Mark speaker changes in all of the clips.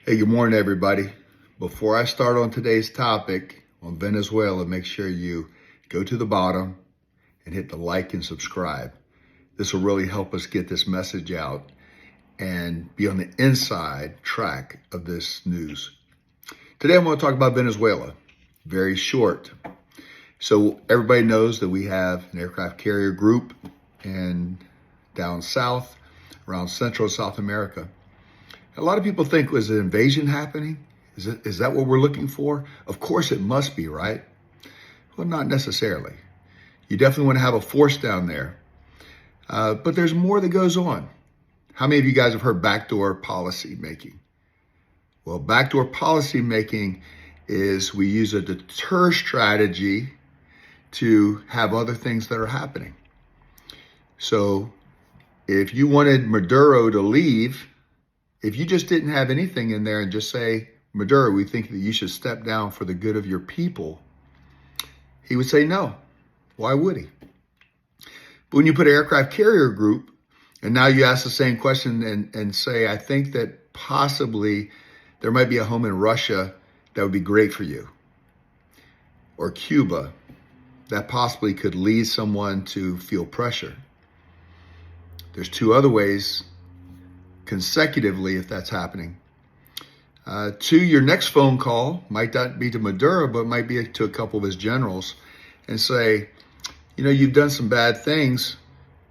Speaker 1: Hey, good morning, everybody. Before I start on today's topic on Venezuela, make sure you go to the bottom and hit the like and subscribe. This will really help us get this message out and be on the inside track of this news. Today, I'm going to talk about Venezuela. Very short. So everybody knows that we have an aircraft carrier group and down south, around Central and South America. A lot of people think, was an invasion happening? Is that what we're looking for? Of course it must be, right? Well, not necessarily. You definitely want to have a force down there. But there's more that goes on. How many of you guys have heard backdoor policy making? Well, backdoor policy making is we use a deter strategy to have other things that are happening. So if you wanted Maduro to leave, if you just didn't have anything in there and just say, Maduro, we think that you should step down for the good of your people, he would say no. Why would he? But when you put an aircraft carrier group, and now you ask the same question and say, I think that possibly there might be a home in Russia that would be great for you, or Cuba, that possibly could lead someone to feel pressure. There's two other ways consecutively if that's happening. To your next phone call might not be to Maduro, but might be to a couple of his generals and say, you know, you've done some bad things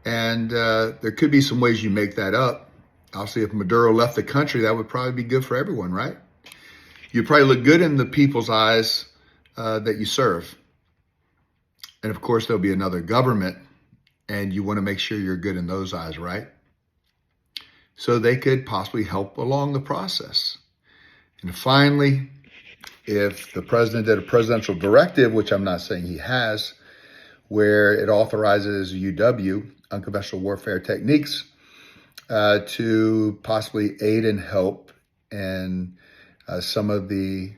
Speaker 1: and there could be some ways you make that up. Obviously, if Maduro left the country, that would probably be good for everyone, right? You'd probably look good in the people's eyes that you serve. And of course, there'll be another government and you want to make sure you're good in those eyes, right? So they could possibly help along the process. And finally, if the president did a presidential directive, which I'm not saying he has, where it authorizes UW, unconventional warfare techniques, to possibly aid and help and some of the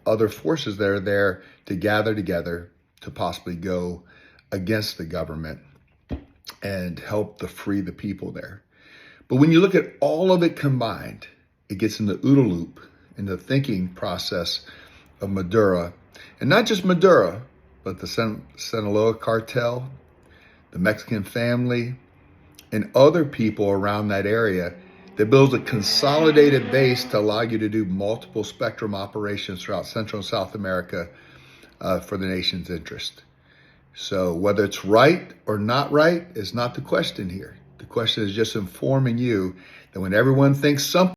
Speaker 1: other forces that are there to gather together to possibly go against the government and help to free the people there. But when you look at all of it combined, it gets in the OODA loop, in the thinking process of Maduro. And not just Maduro, but the Sinaloa cartel, the Mexican family, and other people around that area that builds a consolidated base to allow you to do multiple spectrum operations throughout Central and South America for the nation's interest. So whether it's right or not right is not the question here. The question is just informing you that when everyone thinks something